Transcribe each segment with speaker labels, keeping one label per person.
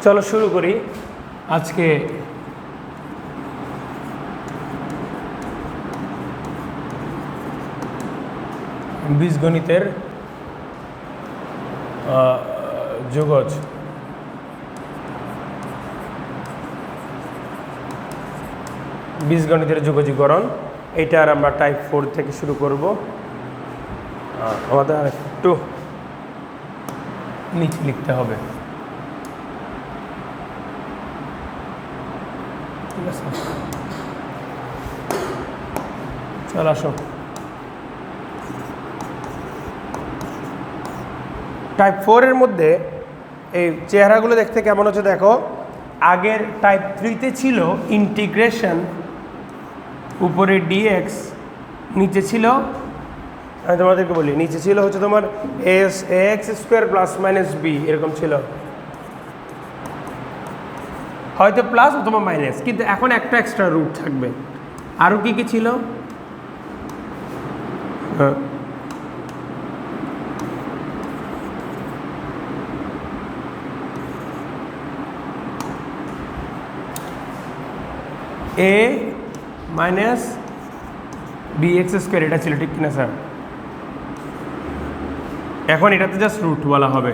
Speaker 1: চলো শুরু করি আজকে বীজগণিতের যোগজ বীজগণিতের যোগজীকরণ এইটার আমরা টাইপ 4 থেকে শুরু করব। আমাদের একটু নিচে লিখতে হবে, ঠিক আছে? চল আসো। টাইপ 4 এর মধ্যে এই চেহারাগুলো দেখতে কেমন হচ্ছে দেখো। আগের টাইপ 3 তে ছিল ইন্টিগ্রেশন, উপরে ডিএক্স, নিচে ছিল, আমি তোমাদেরকে বলি, নিচে ছিল হচ্ছে তোমার S X square plus minus B, এরকম ছিল, হয়তো প্লাস অথবা মাইনাস, কিন্তু এখন একটা এক্সট্রা রুট থাকবে। আরও কি কি ছিল? হ্যাঁ, এ মাইনাস বি এক্স স্কোয়ার, এটা ছিল, ঠিক কিনা স্যার? এখন এটাতে জাস্ট রুট বলা হবে,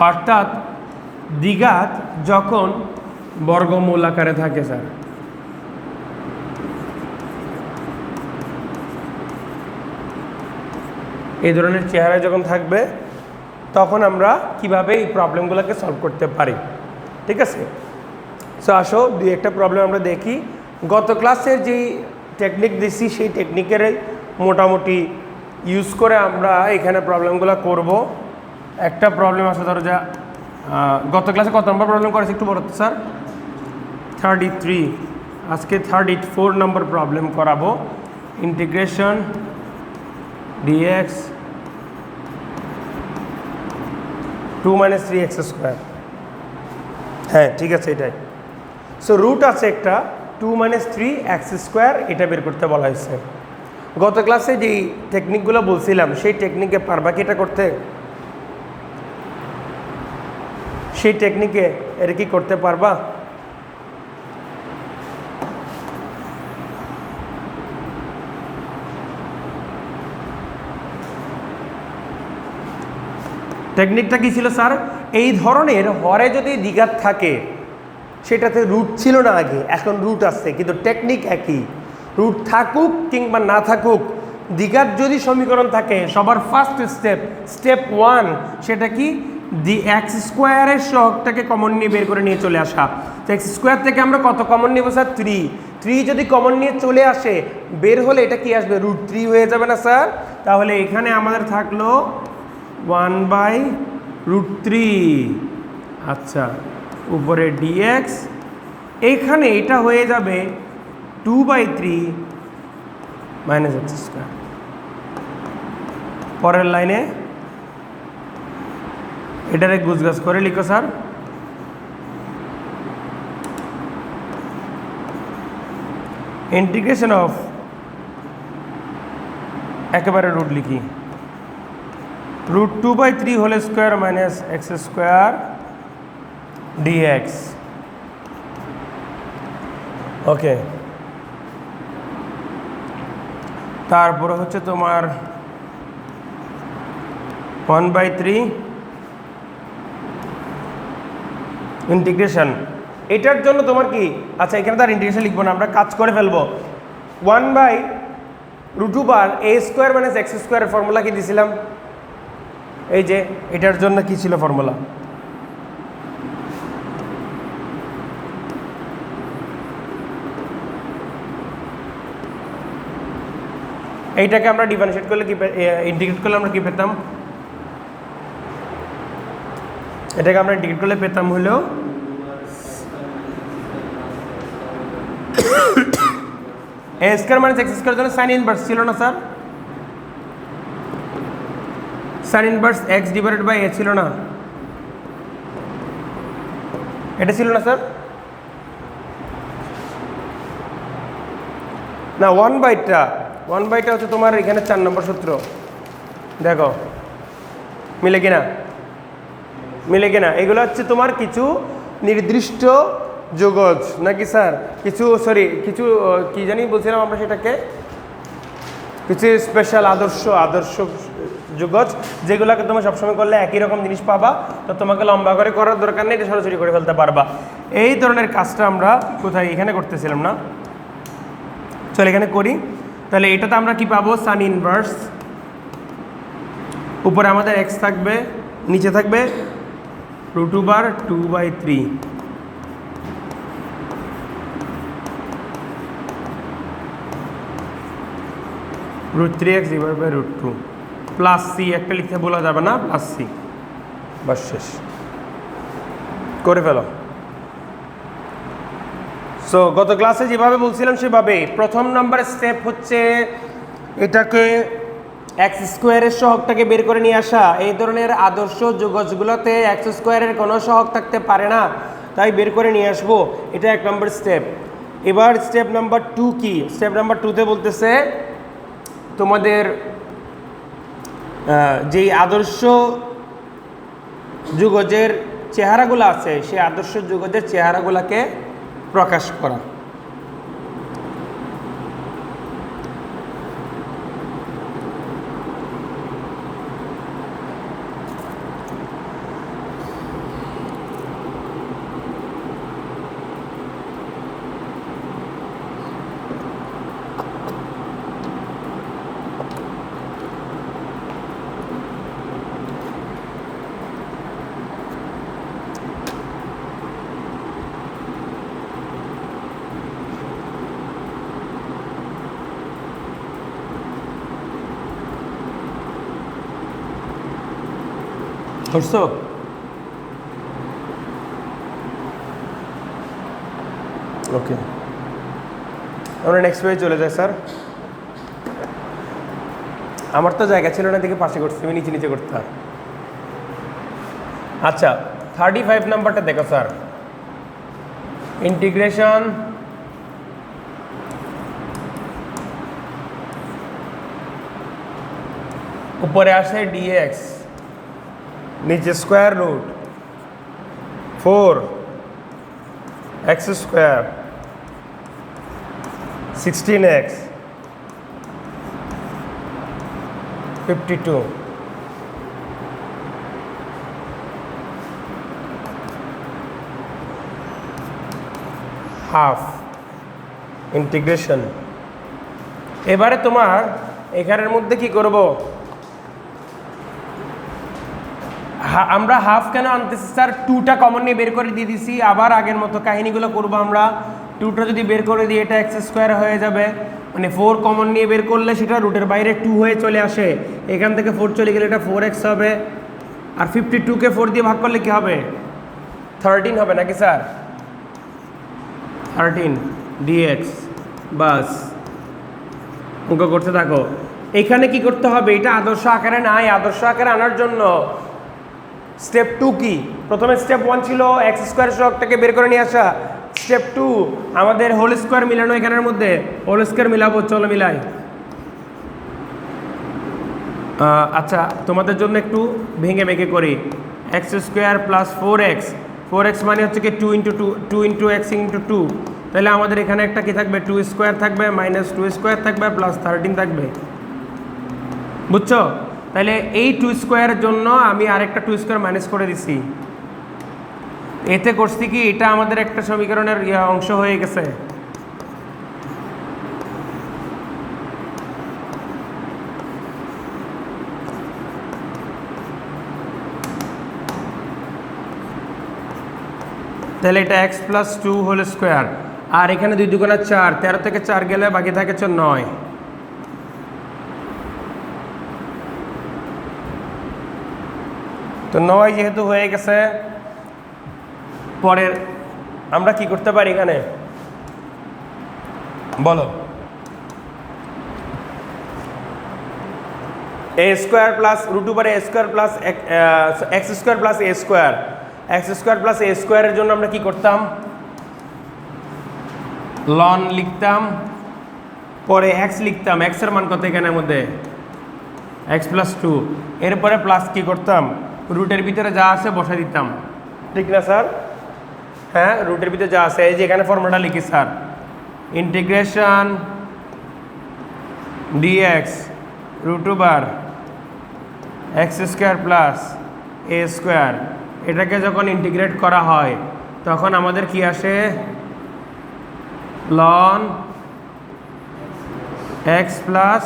Speaker 1: অর্থাৎ দ্বিঘাত যখন বর্গমূল আকারে থাকে স্যার, এই ধরনের চেহারা যখন থাকবে তখন আমরা কিভাবে এই প্রবলেমগুলোকে সলভ করতে পারি, ঠিক আছে? সো আসো দুই একটা প্রবলেম আমরা দেখি। গত ক্লাসের যেই টেকনিক দিছি সেই টেকনিকের মোটামুটি ইউজ করে আমরা এখানে প্রবলেমগুলো করব। একটা প্রবলেম আছে, ধরো যা গত ক্লাসে কত নম্বর প্রবলেম করেছে একটু বলো তো স্যার? 33। আজকে 34 নম্বর প্রবলেম করাবো। Integration d x 2 - 3x square. হ্যাঁ ঠিক আছে, এটাই। সো রুট আছে একটা 2 - 3x স্কোয়ার, এটা বের করতে বলা হয়েছে। গত ক্লাসে যেই টেকনিকগুলো বলছিলাম সেই টেকনিকে পারবা কি এটা করতে? সেই টেকনিকে এটা কি করতে পারবা? টেকনিকটা কি ছিল স্যার? এই ধরনের হরে যদি দ্বিঘাত থাকে, সেটাতে রুট ছিল না আগে, এখন রুট আসছে, কিন্তু টেকনিক একই। রুট থাকুক কিংবা না থাকুক, দ্বিঘাত যদি সমীকরণ থাকে, সবার ফার্স্ট স্টেপ 1 সেটা কি? দি এক্স স্কোয়ারের সহগটাকে কমন নিয়ে বের করে নিয়ে চলে আসা। তো এক্স স্কোয়ার থেকে আমরা কত কমন নিব স্যার? 3 যদি কমন নিয়ে চলে আসে, বের হলে এটা কি আসবে? √3 হয়ে যাবে না স্যার? তাহলে এখানে আমাদের থাকলো 1/√3। আচ্ছা, উপরে ডিএক্স, এইখানে এটা হয়ে যাবে 2/3 - x স্কোয়ার। পরের লাইনে এটারে গুজগাছ করে লিখো স্যার। ইন্টিগ্রেশন অফ, একেবারে রুট লিখি, √2/3 whole square minus x square dx. Okay, তারপরে হচ্ছে তোমার 1/3 ইন্টিগ্রেশন। এটার জন্য তোমার কি, আচ্ছা এখানে তার ইন্টিগ্রেশন লিখবো না, আমরা কাজ করে ফেলবো। 1/√2 a² - x স্কোয়ারের ফর্মুলা কি দিয়েছিলাম? এই যে এটার জন্য কি ছিল ফর্মুলা? এইটাকে আমরা ডিফারেন্সিয়েট করলে কি, ইন্টিগ্রেট করলে আমরা কি পেতাম? এটাকে আমরা ইন্টিগ্রেট করলে পেতাম হলো a² - x স্কোয়ার জন্য সাইন ইনভার্স ছিল না স্যার? সাইন ইনভার্স x/a ছিল না? এটা ছিল না স্যার? না, 1/টা হচ্ছে তোমার এখানে 4 নম্বর সূত্র, দেখো মিলে কিনা? মিলে কিনা? এগুলো হচ্ছে তোমার কিছু নির্দিষ্ট যোগজ নাকি স্যার? কিছু কি জানি বলছিলাম আমরা সেটাকে, কিছু স্পেশাল আদর্শ যোগজ, যেগুলোকে তুমি সবসময় করলে একই রকম জিনিস পাবা, তো তোমাকে লম্বা করে করার দরকার নেই, এটা সরাসরি করে ফেলতে পারবা। এই ধরনের কাজটা আমরা কোথায় এখানে করতেছিলাম না, চলো এখানে করি। তাহলে এটাতে আমরা কি পাবো? সান ইনভার্স, উপরে আমাদের এক্স থাকবে, নিচে থাকবে √2/3 √3x /√2 প্লাস সি, একটা লিখতে বলা যাবে না, প্লাস সি, বাস শেষ করে ফেলো। সো গত ক্লাসে যেভাবে বলছিলাম সেভাবে প্রথম নাম্বার স্টেপ হচ্ছে এটাকে এক্স স্কোয়ারের সহগটাকে বের করে নিয়ে আসা। এই ধরনের আদর্শ যোগজগুলোতে এক্স স্কোয়ারের কোনো সহগ থাকতে পারে না, তাই বের করে নিয়ে আসবো, এটা 1 নম্বর স্টেপ। এবার স্টেপ নাম্বার 2 কি? স্টেপ নাম্বার 2তে বলতেছে তোমাদের যেই আদর্শ যোগজের চেহারাগুলো আছে সেই আদর্শ যোগজের চেহারাগুলোকে প্রকাশ করা। করছো? ওকে, আমরা নেক্সট পেজে চলে যাই। স্যার আমার তো জায়গা ছিল না, দেখে পাশে করছি, আমি নিচে নিচে করতে হয়। আচ্ছা 35 নাম্বারটা দেখো স্যার, ইন্টিগ্রেশন উপরে আসে dx, নিচে square root 4x² 16x 52 half integration. এবারে তোমার এখানের মধ্যে কি করব? আমরা হাফ কেন আনতেছি স্যার? 2টা কমন নিয়ে বের করে দিয়ে দিছি, আবার আগের মতো কাহিনীগুলো করবো আমরা। 2টা যদি বের করে দিই এটা x² হয়ে যাবে, মানে 4 কমন নিয়ে বের করলে সেটা রুটের বাইরে 2 হয়ে চলে আসে, এখান থেকে 4 চলে গেলে এটা 4x হবে, আর 52কে 4 দিয়ে ভাগ করলে কি হবে? 13 হবে নাকি স্যার? 13 dx, বাস অঙ্ক করতে থাকো। এখানে কি করতে হবে? এটা আদর্শ আকারে নাই, আদর্শ আকারে আনার জন্য স্টেপ 2 কি? প্রথমে স্টেপ 1 ছিল x² সহগটাকে বের করে নিয়ে আসা, স্টেপ 2 আমাদের হোল স্কোয়ার মিলানো, এখানের মধ্যে হোল স্কোয়ার মিলাবো, চলো মিলাই। আচ্ছা তোমাদের জন্য একটু ভেঙে ভেঙে করি, x² + 4x মানে হচ্ছে কি 2 × x × 2, তাহলে আমাদের এখানে একটা কি থাকবে? 2² থাকবে, -2² থাকবে, +13 থাকবে, বুঝছো? তাহলে এই 2² জন্য আমি আরেকটা 2² মাইনাস করে দিছি, এতে করছি কি এটা আমাদের একটা সমীকরণের অংশ হয়ে গেছে। তাহলে এটা x + 2 হোল স্কোয়ার, আর এখানে 2 × 2 = 4, 13 থেকে 4 গেলে বাকি থাকে 9। তো 9 যেহেতু হয়ে গেছে, পরের আমরা কি করতে পারি এখানে বলো? a² + √2/a² + x² + a², x² + a² এর জন্য আমরা কি করতাম? লন লিখতাম, পরে x লিখতাম, x এর মান কত এখানের মধ্যে? x + 2, এরপরে প্লাস কি করতাম? রুটের ভিতরে যা আছে বসাই দিতাম, ঠিক না স্যার? হ্যাঁ, রুটের ভিতরে যা আছে, এই যে এখানে ফর্মুলাটা লিখি sir, integration dx root over x square plus a square, এটাকে যখন ইন্টিগ্রেট করা হয় তখন আমাদের কি আসে, লন x plus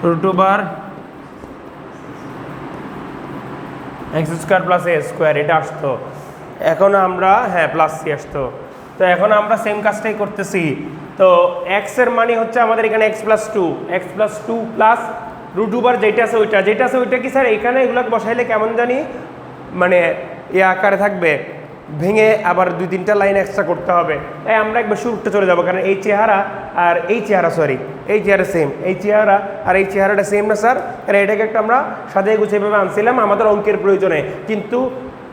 Speaker 1: root over x square plus a square, এটা আসতো। এখন আমরা হ্যাঁ প্লাস সি আসতো। তো এখন আমরা সেম কাজটাই করতেছি। তো এক্স এর মানে হচ্ছে আমাদের এখানে X plus two plus root over যেটা আছে ওইটা কি স্যার এখানে এগুলো বসাইলে কেমন জানি মানে এ আকারে থাকবে, ভেঙে আবার 2-3টা লাইন এক্সট্রা করতে হবে। তাই আমরা একবার শুরুতে চলে যাবো, কারণ এই চেহারা আর এই চেহারা সেম, এই চেহারা আর এই চেহারাটা সেম না স্যার, কারণ এটাকে একটা আমরা সাজিয়ে গুছিয়েভাবে আনছিলাম আমাদের অঙ্কের প্রয়োজনে, কিন্তু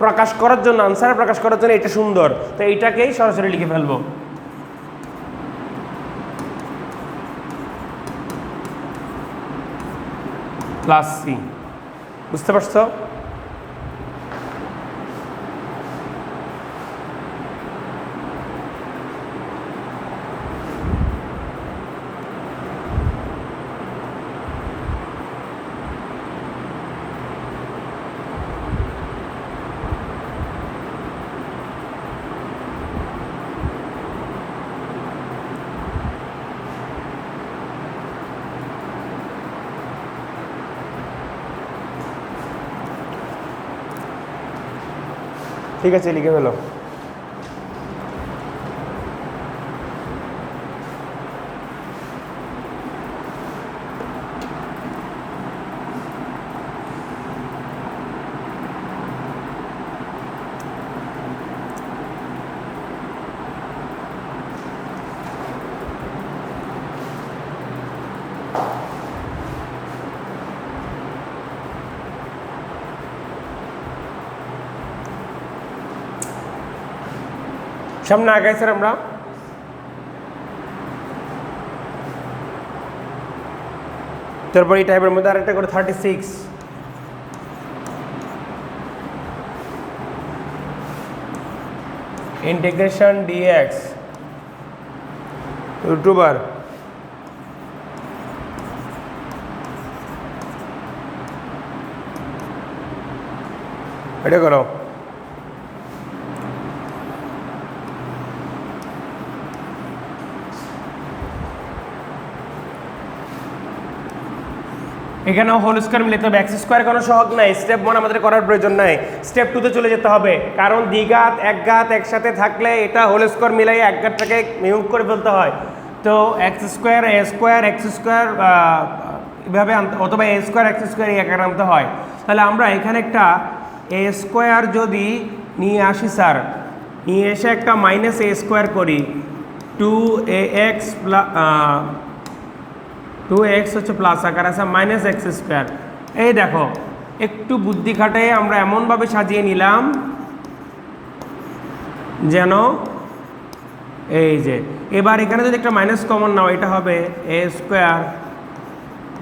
Speaker 1: প্রকাশ করার জন্য, আনসার প্রকাশ করার জন্য এটা সুন্দর, তো এইটাকেই সরাসরি লিখে ফেলবো। প্লাস সি, বুঝতে পারছো? ঠিক আছে, লিখে ফেলো। সামনে আগাই স্যার আমরা। তারপর এই টাইপের মধ্যে আরেকটা করে 36, ইন্টিগ্রেশন ডিএক্স রুট ওভার এটা করো। এখানেও হোল স্কোয়ার মিলাতে হবে, এক্স স্কোয়ার কোনো সহজ নাই, স্টেপ 1 আমাদের করার প্রয়োজন নাই, স্টেপ 2তে চলে যেতে হবে, কারণ দ্বিঘাত একঘাত একসাথে থাকলে এটা হোল স্কোয়ার মিলাই একঘাতটাকে রিমুভ করে ফেলতে হয়। তো এক্স স্কোয়ার এ স্কোয়ার এক্স স্কোয়ার এভাবে অথবা এ স্কোয়ার এক্স স্কোয়ার এই আকারে আনতে হয়। তাহলে আমরা এখানে একটা এ স্কোয়ার যদি নিয়ে আসি স্যার, নিয়ে এসে একটা মাইনাস এ স্কোয়ার করি, 2ax হচ্ছে প্লাস আকার আছে মাইনাস এক্স স্কোয়ার। এই দেখো একটু বুদ্ধি খাটাই আমরা এমনভাবে সাজিয়ে নিলাম যেন এই যে, এবার এখানে যদি একটা মাইনাস কমন নাও, এটা হবে a square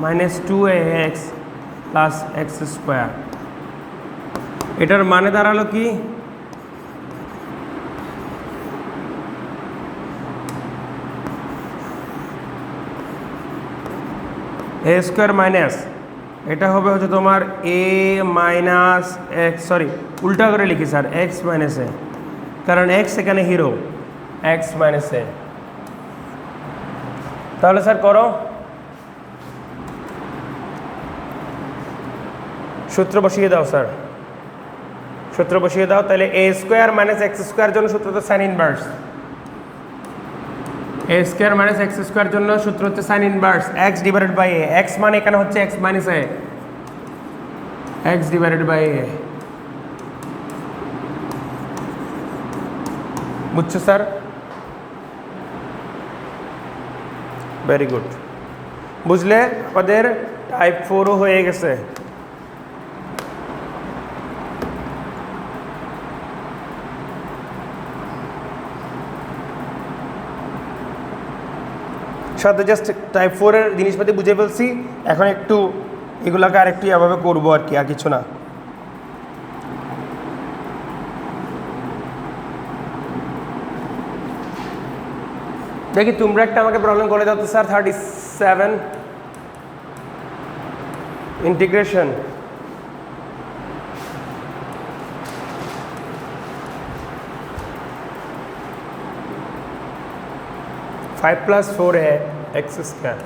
Speaker 1: minus 2ax plus x square. এটার মানে দাঁড়ালো কি, এ স্কোয়ার মাইনাস এটা হবে হচ্ছে তোমার এ মাইনাস এক্স, সরি উল্টা করে লিখি স্যার, এক্স মাইনাস এ, কারণ এক্স এখানে হিরো, এক্স মাইনাস এ। তাহলে স্যার করো, সূত্র বসিয়ে দাও স্যার, সূত্র বসিয়ে দাও। তাহলে a square minus x square জন্য সূত্র তো sine inverse, a square minus x square জন্য সূত্র হচ্ছে sine inverse x divided by a. X মানে এখানে হচ্ছে x minus a, x divided by a. বুঝছো স্যার? ভেরি গুড, বুঝলে আমাদের টাইপ 4ও হয়ে গেছে। সাথে জাস্ট টাইপ 4 এর জিনিসপাতি বুঝে ফেলছি, এখন একটু এগুলোকে আরেকটু এভাবে করবো আর কি, আর কিছু না। দেখি তোমরা একটা আমাকে প্রবলেম করে দাও তো sir. 37 integration five plus 4a x square,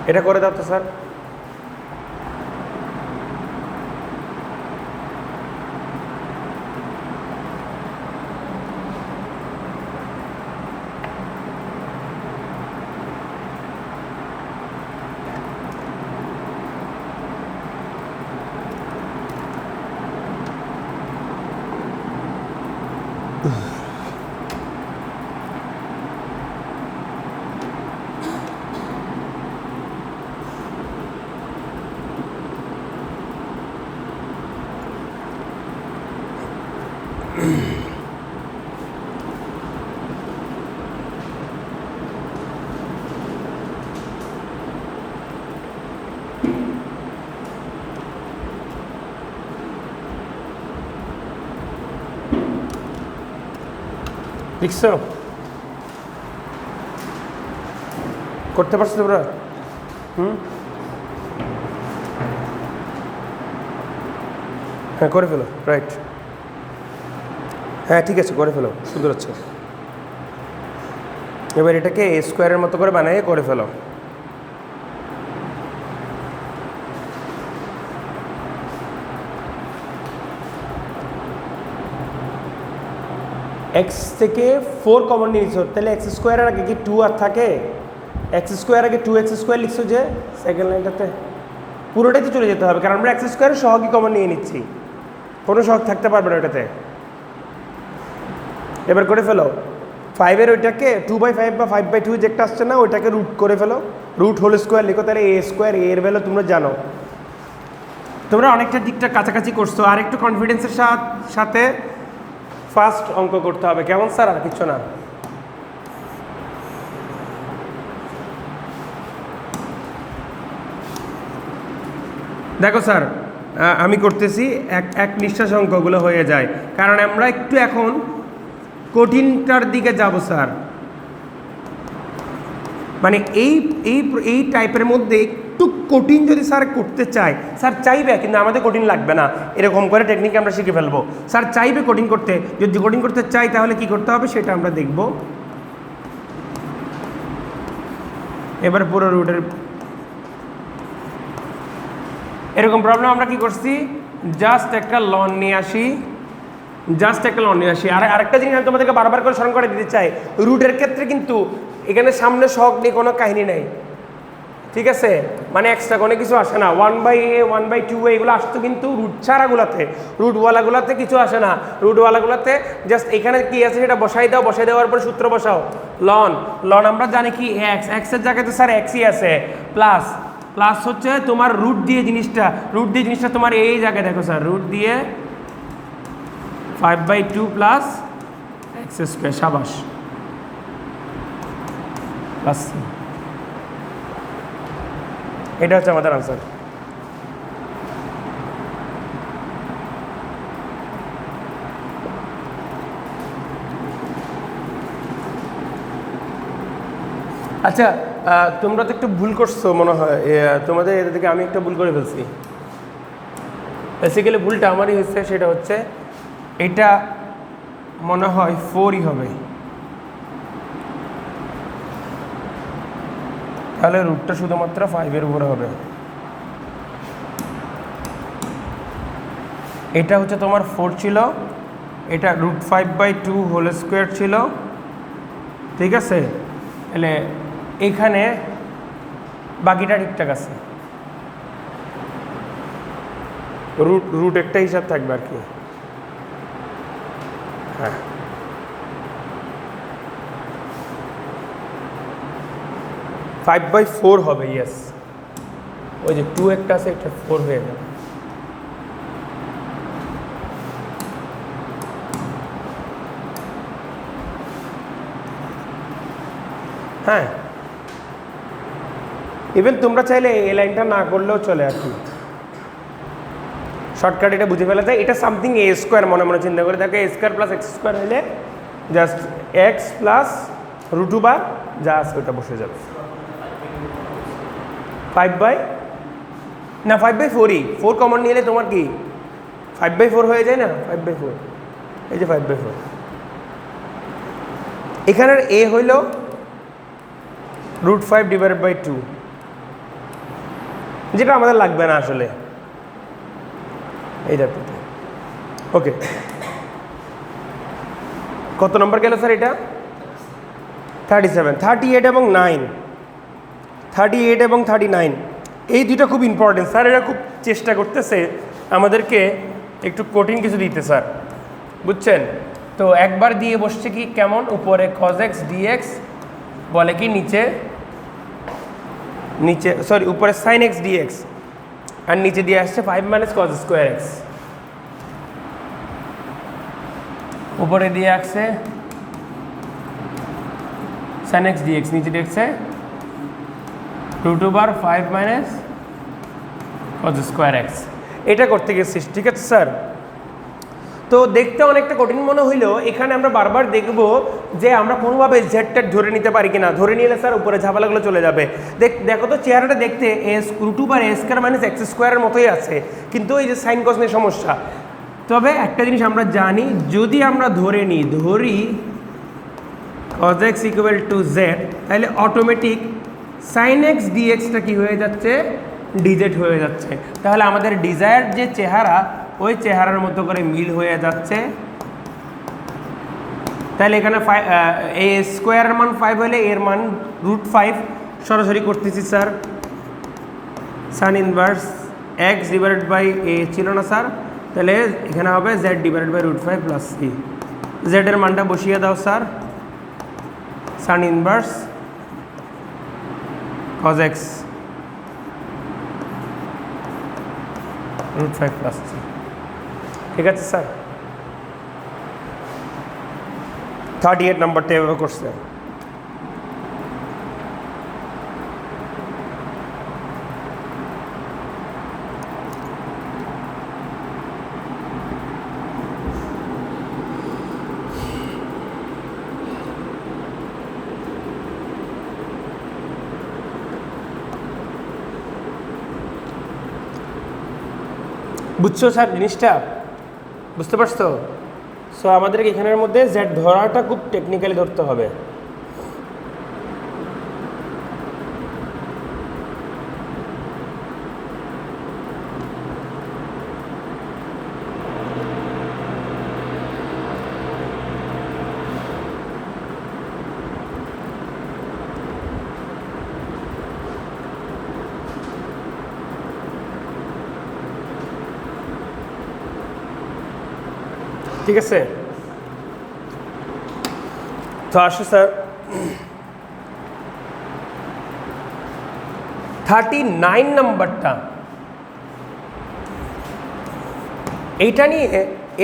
Speaker 1: এটা করে দাও তো স্যার। লিখছো? করতে পারছো তোমরা? হ্যাঁ করে ফেলো, রাইট। হ্যাঁ ঠিক আছে, করে ফেলো, সুন্দর হচ্ছে। এবার এটাকে এ স্কোয়ারের মতো করে বানিয়ে করে ফেলো। এক্স থেকে 4 কমন নিয়ে নিচ্ছ, তাহলে এক্স স্কোয়ারের আগে কি 2 আর থাকে? এক্স স্কোয়ার আগে 2x স্কোয়ার লিখছো যে সেকেন্ড লাইনটাতে, পুরোটাই তো চলে যেতে হবে, কারণ আমরা এক্স স্কোয়ারের সহগই কমন নিয়ে নিচ্ছি, কোনো সহগ থাকতে পারবে না ওটাতে। এবার করে ফেলো 5-এর ওইটাকে 2/5 বা 5/2 যেটা আসছে না, ওইটাকে রুট করে ফেলো, রুট হোল স্কোয়ার লিখো, তাহলে এ স্কোয়ার, এর ভ্যালু তোমরা জানো। তোমরা অনেকটা দিকটা কাছাকাছি করছো, আর একটু কনফিডেন্সের সাথে ফার্স্ট অঙ্ক করতে হবে, কেমন স্যার? আর কিছু না। দেখো স্যার, আমি করতেছি, এক নিঃশ্বাস অঙ্কগুলো হয়ে যায়, কারণ আমরা একটু এখন কঠিনটার দিকে যাব স্যার। মানে এই টাইপের মধ্যে একটু কঠিন যদি স্যার করতে চাই, স্যার চাইবে, কিন্তু আমাদের কঠিন লাগবে না, এরকম করে টেকনিক আমরা শিখে ফেলবো। স্যার চাইবে কঠিন করতে, যদি কঠিন করতে চাই তাহলে কি করতে হবে সেটা আমরা দেখব। এবার পুরো রুটের এরকম প্রবলেম আমরা কি করছি, জাস্ট একটা লন নিয়ে আসি, আর আরেকটা জিনিস আমি তোমাদেরকে বারবার করে স্মরণ করে দিতে চাই, রুটের ক্ষেত্রে কিন্তু এখানে সামনে শখ নিয়ে কোনো কাহিনী নেই, ঠিক আছে? মানে এক্সট্রা কোনো কিছু আসে না, 1/a 1/2a এগুলো আসতো, কিন্তু রুট ছাড়াগুলোতে, রুটওয়ালাগুলোতে কিছু আসে না। রুটওয়ালাগুলোতে জাস্ট এখানে কি আছে সেটা বসাই দাও, বসাই দেওয়ার পর সূত্র বসাও, লন আমরা জানি কি এক্সের জায়গায় তো স্যার এক্সই আছে, প্লাস হচ্ছে তোমার রুট দিয়ে জিনিসটা তোমার এই জায়গায় দেখো স্যার, রুট দিয়ে 5/2 প্লাস এক্স স্কোয়ার, সাবাস, প্লাস এটা হচ্ছে আমাদের আনসার। আচ্ছা, তোমরা তো একটু ভুল করছো মনে হয়, তোমাদের এটা থেকে আমি একটা ভুল করে ফেলছি। বেসিক্যালি ভুলটা আমারই হচ্ছে, সেটা হচ্ছে এটা মনে হয় 4ই হবে, তাহলে রুটটা শুধুমাত্র 5-এর উপরে হবে। এটা হচ্ছে তোমার 4 ছিল, এটা রুট 5/2 হোল স্কোয়ার ছিল, ঠিক আছে? তাহলে এখানে বাকিটা ঠিকঠাক আছে, রুট একটা হিসাব থাকবে আর কি। হ্যাঁ, ফাইভ বাই 4 হবে, ইয়েস, ওই যে 2 একটা আছে, একটা 4 হয়ে যাবে। হ্যাঁ, ইভেন তোমরা চাইলে এই লাইনটা না করলেও চলে আর কি, শর্টকাট এটা বুঝে ফেলা যায়। এটা সামথিং এ স্কোয়ার মনে মনে চিন্তা করে দেখো, A square plus x square হলে just X plus root over যা আছে ওটা বসে যাবে। 5/, না 5/4ই, 4 কমন নিলে তোমার কি 5/4 হয়ে যায় না, 5/4, এই যে 5/4। এখানের এ হইল √5/2, যেটা আমাদের লাগবে না আসলে এইটার প্রতি। ওকে, কত নম্বর গেল স্যার এটা? 37, 38 এবং 9, 38 এবং 39 এই দুইটা খুব ইম্পর্টেন্ট স্যার। এরা খুব চেষ্টা করতেছে আমাদেরকে একটু কঠিন কিছু দিতে স্যার, বুঝছেন? তো একবার দিয়ে বসছে কি কেমন, উপরে cos x dx বলে কি নিচে সরি উপরে sin x dx, আর নিচে দিয়ে আসছে 5 - cos square x, উপরে দিয়ে আসছে sin x dx, নিচে দেখছে √5 - cos square x। এটা করতে গেছিস, ঠিক আছে স্যার? তো দেখতে অনেকটা কঠিন মনে হইলেও এখানে আমরা বারবার দেখব যে আমরা কোনোভাবে জেডটা ধরে নিতে পারি কিনা। ধরে নিলে স্যার উপরে ঝামেলাগুলো চলে যাবে। দেখো তো চেহারাটা দেখতে √a² - x² মতোই আছে, কিন্তু এই যে সাইন কস নিয়ে সমস্যা। তবে একটা জিনিস আমরা জানি, যদি আমরা ধরি cos x = z, তাহলে অটোমেটিক sin x dxটা কি হয়ে যাচ্ছে, ডিজেড হয়ে যাচ্ছে। তাহলে আমাদের ডিজায়ার যে চেহারা ওই চেহারার মতো করে মিল হয়ে যাচ্ছে। তাহলে এখানে এ স্কোয়ারের মান 5 হলে এর মান √5 সরাসরি করতেছি স্যার। সান ইনভার্স x/a ছিল না স্যার, তাহলে এখানে হবে z/√5 + c। জেডের মানটা বসিয়ে দাও স্যার, সান ইনভার্স cos x √5 + c, ঠিক আছে স্যার? 38 নাম্বারটা এভাবে করছে। বুঝছো স্যার জিনিসটা? বুঝতে পারছো? সো আমাদেরকে এখানের মধ্যে জেড ধরাটা খুব টেকনিক্যালি ধরতে হবে। ঠিক আছে, তো আসো স্যার 39 নাম্বারটা, এইটা নিয়ে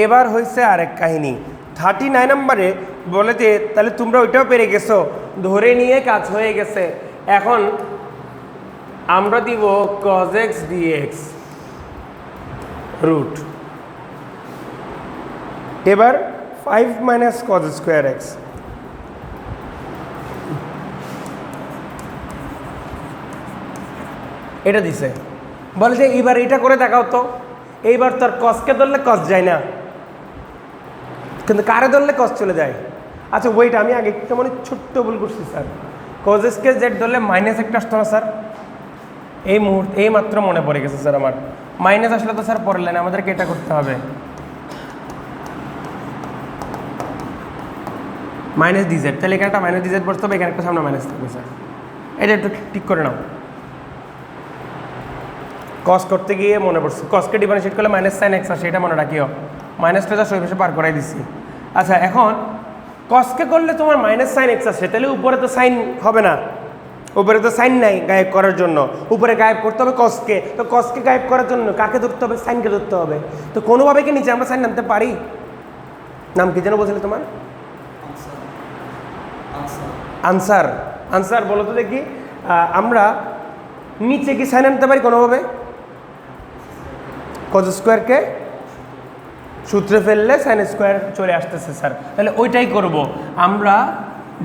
Speaker 1: এবার হয়েছে আরেক কাহিনী। 39 নাম্বারে বলে যে তাহলে তোমরা ওইটাও পেরে গেছো, ধরে নিয়ে কাজ হয়ে গেছে। এখন আমরা দিব cos x dx রুট, এবার 5 - cos square x। এটা দিছে, বলে যে এবার এটা করে দেখাও তো। এইবার তোর কসকে ধরলে কস যায় না, কিন্তু কারে ধরলে কস চলে যায়। আচ্ছা ওইট, আমি আগে একটা মানে ছোট্ট ভুল করছি স্যার। cos স্কয়ার জেড ধরলে মাইনাস একটা আসতো না স্যার? এই মাত্র মনে পড়ে গেছে স্যার আমার। মাইনাস আসলে তো স্যার পড়লেন, আমাদেরকে এটা করতে হবে -dz। তাহলে এখানে একটা -dz বসতে হবে, এখানে একটা সামনে মাইনাস থাকবে স্যার। এটা একটু ঠিক করে নাও। কস করতে গিয়ে মনে পড়ছে, কসকে ডিফারেন্সিয়েট করলে -sin x আসে, এটা মনে রাখিও। মাইনাসটা যা সই পাশে পার করাই দিচ্ছি। আচ্ছা এখন কসকে করলে তোমার -sin x আসে, তাহলে উপরে তো সাইন হবে না, উপরে তো সাইন নাই গায়েব করার জন্য, উপরে গায়েব করতে হবে কসকে। তো কসকে গায়েব করার জন্য কাকে ধরতে হবে? সাইনকে ধরতে হবে। তো কোনোভাবে কি নিচে আমরা সাইন আনতে পারি? নাম কি যেন বলছিলে তোমার? আনসার বলো তো দেখি। আমরা নিচে কি সাইন আনতে পারি কোনোভাবে? কজ স্কোয়ারকে সূত্রে ফেললে সাইন স্কোয়ার চলে আসতেছে স্যার, তাহলে ওইটাই করব আমরা।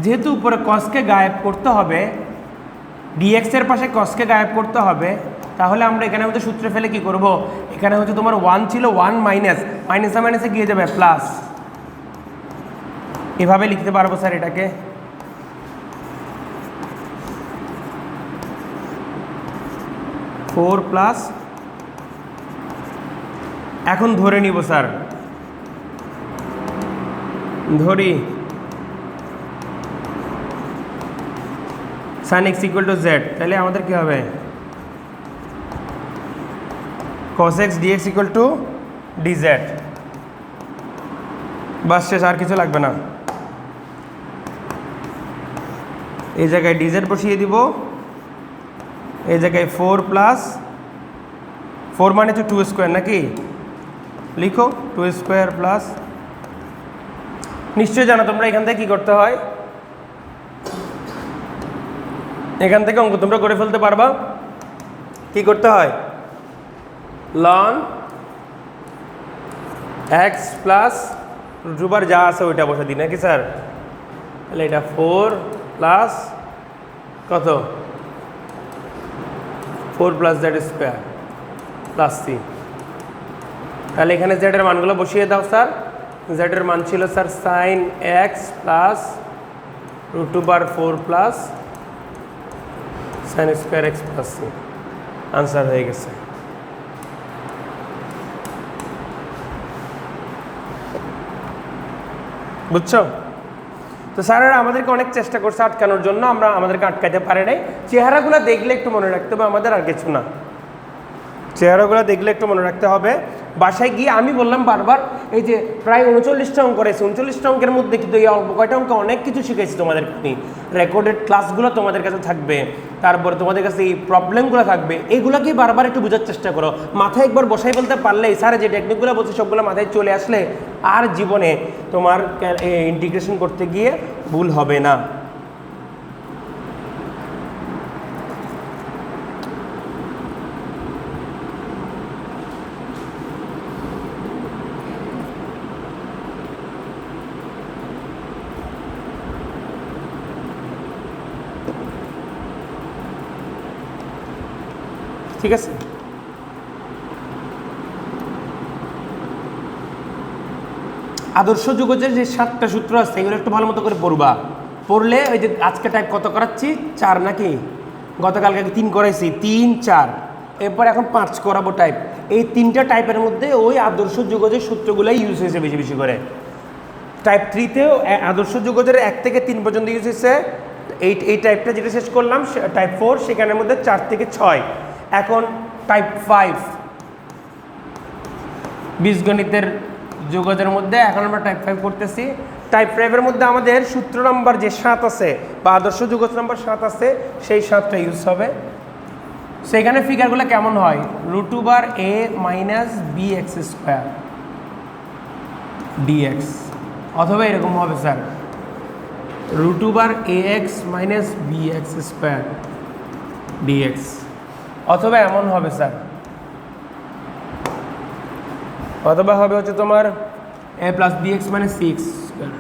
Speaker 1: যেহেতু উপরে কসকে গায়েব করতে হবে, ডিএক্সের পাশে কসকে গায়েব করতে হবে, তাহলে আমরা এখানে হচ্ছে সূত্রে ফেলে কি করব, এখানে হচ্ছে তোমার 1 ছিল, 1 মাইনাসে মাইনাসে গিয়ে যাবে প্লাস, এভাবে লিখতে পারবো স্যার এটাকে। ফোর প্লাস, এখন ধরে নিব স্যার, ধরি sin x equal to Z, তাহলে আমাদের কি হবে cos x dx equal to dz। বাস শেষ, আর কিছু লাগবে না। এই জায়গায় dz বসিয়ে দিব, এই জায়গায় 4 প্লাস 4 মানে তো 2 স্কোয়ার নাকি, লিখো 2 স্কোয়ার প্লাস, নিশ্চয়ই জানো তোমরা এখান থেকে কী করতে হয়, এখান থেকে অঙ্ক তোমরা করে ফেলতে পারবা। কি করতে হয়, ln x প্লাস রুটবার যা আছে ওইটা বসে দিই নাকি স্যার, তাহলে এটা 4 প্লাস কত, 4 plus Z square plus C. তাহলে এখানে জেডের মানগুলো বসিয়ে দাও স্যার। জেডের মান ছিল sir sine X plus √4 plus sine square X plus C, answer হয়ে গেছে। বুঝছো? তো স্যারেরা আমাদেরকে অনেক চেষ্টা করছে আটকানোর জন্য, আমরা আমাদেরকে আটকাতে পারে নাই। চেহারাগুলো দেখলে একটু মনে রাখতে হবে আমাদের, আর কিছু না। চেহারাগুলো দেখলে একটু মনে রাখতে হবে। বাসায় গিয়ে আমি বললাম বারবার, এই যে প্রায় 39টা অঙ্ক রয়েছে, 39টা অঙ্কের মধ্যে কিন্তু এই অল্প কয়টা অঙ্ক অনেক কিছু শিখেছি তোমাদেরকে আমি। রেকর্ডেড ক্লাসগুলো তোমাদের কাছে থাকবে, তারপরে তোমাদের কাছে এই প্রবলেমগুলো থাকবে, এইগুলোকে বারবার একটু বোঝার চেষ্টা করো। মাথায় একবার বসাই বলতে পারলেই, স্যার যে টেকনিকগুলো বলছে সবগুলো মাথায় চলে আসলে আর জীবনে তোমার ইন্টিগ্রেশন করতে গিয়ে ভুল হবে না। ঠিক আছে, আদর্শ যুগজের যে 7টা সূত্র আছে এগুলো একটু ভালো মতো করে পড়বা। পড়লে ওই যে আজকে টাইপ কত করাচ্ছি, 4 নাকি, গতকালকে 3 করাইছি, 3 4, এরপর এখন 5 করাবো টাইপ। এই 3টা টাইপের মধ্যে ওই আদর্শ যুগজের সূত্রগুলাই ইউজ হয়েছে বেশি বেশি করে। টাইপ 3তেও আদর্শ যুগজের 1 থেকে 3 পর্যন্ত ইউজ হয়েছে। এই টাইপটা যেটা শেষ করলাম টাইপ 4, সেখানের মধ্যে 4 থেকে 6। এখন টাইপ 5 বীজগণিতের যুগজের মধ্যে এখন আমরা টাইপ 5 করতেছি। টাইপ 5-এর মধ্যে আমাদের সূত্র নাম্বার যে 7 আছে বা আদর্শ যুগজ নাম্বার 7 আছে, সেই 7টা ইউজ হবে। সেখানে ফিগারগুলো কেমন হয়, √a minus bx square dx, অথবা এরকম হবে sir √ax minus bx square dx, অথবা এমন হবে স্যার, অথবা হবে হচ্ছে তোমার a plus bx minus cx square.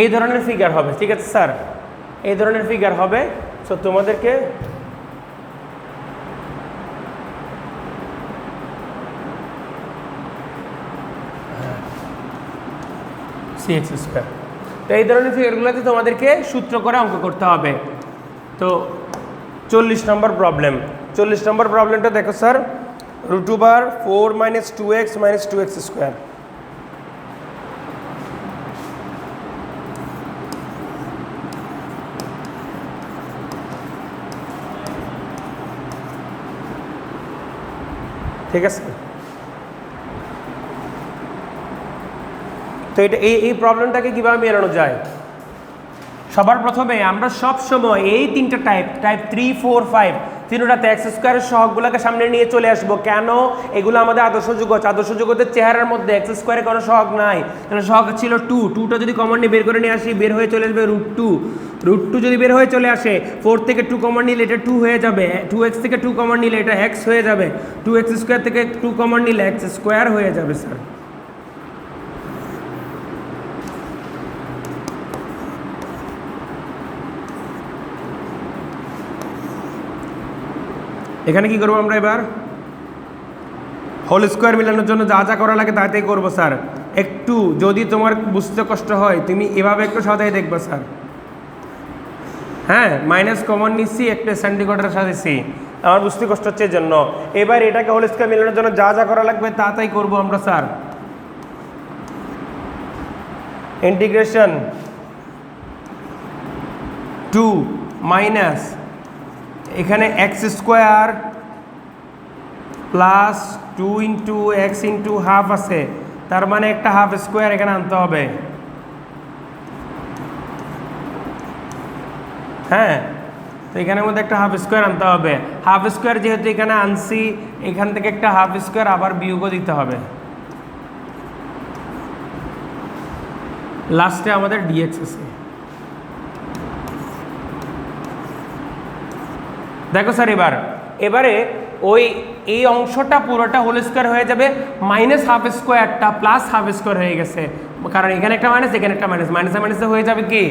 Speaker 1: এই ধরনের ফিগার হবে, ঠিক আছে স্যার, এই ধরনের ফিগার হবে। সো তোমাদেরকে cx স্কোয়ার, তো এই ধরনের ফিগারগুলোতে তোমাদেরকে সূত্র করে অঙ্ক করতে হবে। তো 40 নম্বর প্রবলেম, 40 নম্বর প্রবলেমটা দেখো sir, √4 minus 2x minus 2x square. ঠিক আছে, তো এটা এই প্রবলেমটাকে কীভাবে মেলানো যায়, সবার প্রথমে আমরা সব সময় এই 3টা টাইপ 3 4 5 তিনটাতে এক্স স্কোয়ারের সহগগুলোকে সামনে নিয়ে চলে আসবো। কেন? এগুলো আমাদের আদর্শ যুগজ। আদর্শ যুগতের চেহারার মধ্যে এক্স স্কোয়ারে কোনো সহগ নাই, তাহলে সহগ ছিল 2। 2টা যদি কমন নিয়ে বের করে নিয়ে আসি, বের হয়ে চলে আসবে √2। √2 যদি বের হয়ে চলে আসে, 4 থেকে 2 কমন নিলে এটা 2 হয়ে যাবে, 2x থেকে 2 কমন নিলে এটা x হয়ে যাবে, 2x স্কোয়ার থেকে 2 কমন নিলে x স্কোয়ার হয়ে যাবে স্যার। এখানে কি করবো আমরা এবার? হোল স্কোয়ার মিলানোর জন্য যা যা করা লাগে তাতেই করবো স্যার। একটু যদি তোমার বুঝতে কষ্ট হয় তুমি এভাবে একটু সাজাই দেখবে স্যার। হ্যাঁ, মাইনাস কমন নিচ্ছি, একটা সেন্টিগ্রেডের সাথে সি, আমার বুঝতে কষ্ট হচ্ছে এই জন্য। এবার এটাকে হোল স্কোয়ার মিলানোর জন্য যা যা করা লাগবে তা তাই করবো আমরা স্যার। ইন্টিগ্রেশন 2 মাইনাস এখানে x square plus 2 into x into half আছে, তার মানে একটা হাফ স্কোয়ার এখানে আনতে হবে। হ্যাঁ, তো এখানের মধ্যে একটা হাফ স্কোয়ার আনতে হবে। হাফ স্কোয়ার যেহেতু এখানে আনছি, এখান থেকে একটা হাফ স্কোয়ার আবার বিয়োগও দিতে হবে। লাস্টে আমাদের ডিএক্স আছে। দেখো স্যার এবারে ওই এই অংশটা পুরোটা হোল স্কোয়ার হয়ে যাবে, মাইনাস হাফ স্কোয়ারটা প্লাস হাফ স্কোয়ার হয়ে গেছে, কারণ এখানে একটা মাইনাস এখানে একটা মাইনাস, মাইনাসে মাইনাসে হয়ে যাবে কি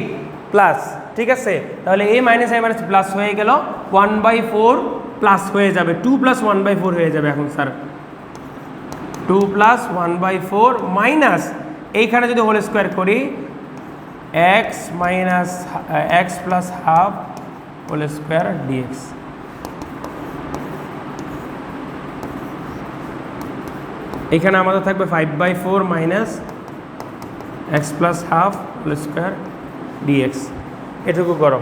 Speaker 1: প্লাস। ঠিক আছে, তাহলে এই মাইনাস প্লাস হয়ে গেল, 1/4 প্লাস হয়ে যাবে, 2 + 1/4 হয়ে যাবে এখন স্যার। 2 + 1/4 মাইনাস এইখানে যদি হোল স্কোয়ার করি x minus x plus half whole square dx. এখানে আমাদের থাকবে 5/4 minus x plus half whole square dx. এটুকু করো,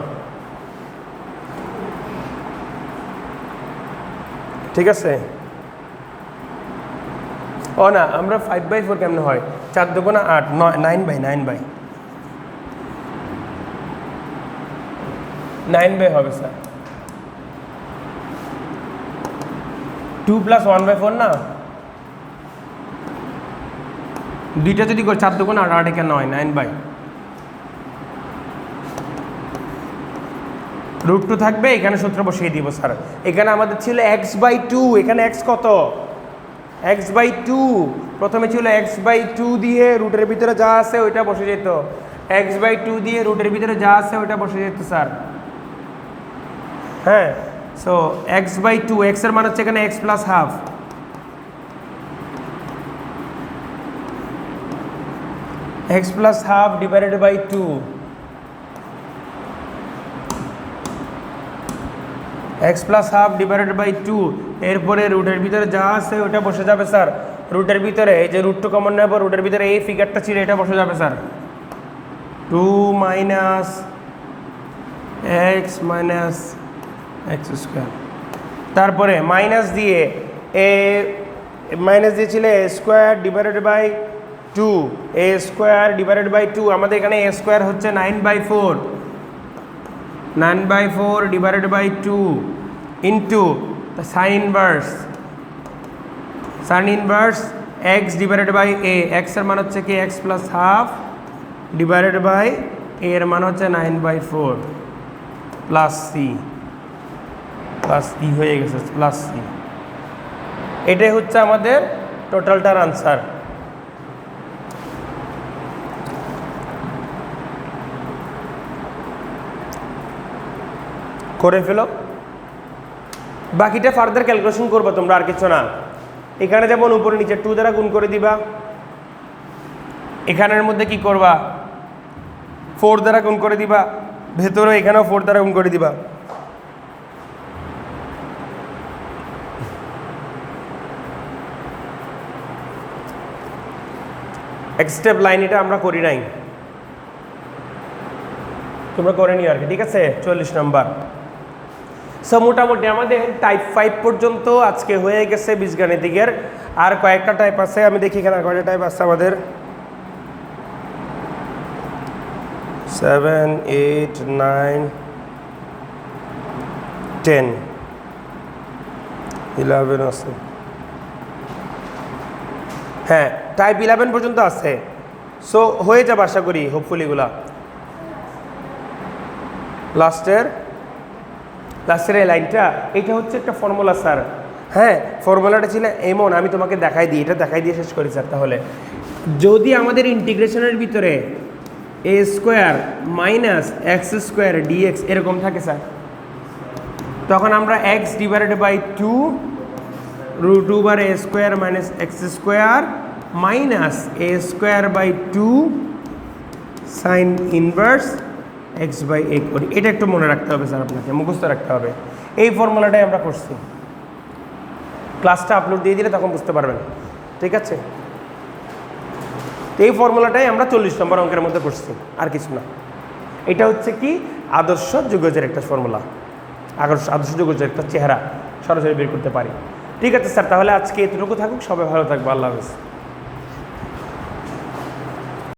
Speaker 1: ঠিক আছে? ও না, আমরা 5/4 কেমন হয়, 4 × 2 = 8, 9/9 হবে স্যার। 2 + 1/4 না, দুইটা যদি করি 4 × 2 = 8, 8 × 9, 9/। √2 থাকবে, এখানে সূত্র বসিয়ে দিব স্যার। এখানে আমাদের ছিল x/2, এখানে x কত? x/2। প্রথমে ছিল x/2 দিয়ে রুটের ভিতরে যা আছে ওইটা বসে যেত, x/2 দিয়ে রুটের ভিতরে যা আছে ওইটা বসে যেত স্যার। হ্যাঁ, সো x/2, x এর মান হচ্ছে এখানে x plus half, x plus half divided by 2, x plus half divided by 2। এরপরে রুটের ভিতরে যা আছে ওটা বসে যাবে স্যার। রুটের ভিতরে এই যে √2 কমন নেব, রুটের ভিতরে এই ফিগারটা ছিল এটা বসে যাবে sir. 2 minus x minus x square, তারপরে মাইনাস দিয়ে ছিল a square divided by 2, a square divided by 2। আমাদের এখানে a স্কোয়ার হচ্ছে 9/4, 9/4 divided by 2 into sine inverse x divided by a। x এর মান হচ্ছে কি x plus half divided by a এর মান হচ্ছে 9/4 প্লাস সি হয়ে গেছে, প্লাস সি। এটাই হচ্ছে আমাদের টোটালটার আনসার। করে ফেলো, বাকিটা ফার্দার ক্যালকুলেশন করবো তোমরা, আর কিছু না। এখানে যেমন উপরে নিচে 2 দ্বারা গুণ করে দিবা, এখানের মধ্যে কি করবা 4 দ্বারা গুণ করে দিবা, ভেতরে এখানেও 4 দ্বারা গুণ করে দিবা। এক স্টেপ লাইন এটা আমরা করি নাই, তোমরা করে নিও আর কি, ঠিক আছে? 40 নম্বর। সো মোটামুটি আমাদের টাইপ 5 পর্যন্ত আজকে হয়ে গেছে বীজগাণিতিকের। আর কয়েকটা টাইপ আছে, আমি দেখি এখানে কয়টা টাইপ আছে আমাদের। 7, 8, 9, 10, 11 আছে, হ্যাঁ টাইপ 11 পর্যন্ত আছে। সো হয়ে যাবে আশা করি, হোপফুলি এগুলা লাস্টের এই লাইনটা, এটা হচ্ছে একটা ফর্মুলা স্যার। হ্যাঁ ফর্মুলাটা ছিল এমন, আমি তোমাকে দেখাই দিই, এটা দেখাই দিয়ে শেষ করি স্যার। তাহলে যদি আমাদের ইন্টিগ্রেশনের ভিতরে a square minus x square dx এরকম থাকে স্যার, তখন আমরা x divided by 2 root over a square minus x square minus a square by 2 sine inverse x by a করি। এটা একটু মনে রাখতে হবে স্যার, আপনাকে মুখস্থ রাখতে হবে। এই ফর্মুলাটাই আমরা করছি, ক্লাসটা আপলোড দিয়ে দিলে তখন বুঝতে পারবেন, ঠিক আছে? এই ফর্মুলাটাই আমরা 40 নম্বর অঙ্কের মধ্যে করছি, আর কিছু না। এটা হচ্ছে কি আদর্শ যুগজের একটা ফর্মুলা, আদর্শ যুগজের একটা চেহারা সরাসরি বের করতে পারি। ঠিক আছে স্যার, তাহলে আজকে এতটুকু থাকুক, সবাই ভালো থাকবো, আল্লাহ হাফেজ।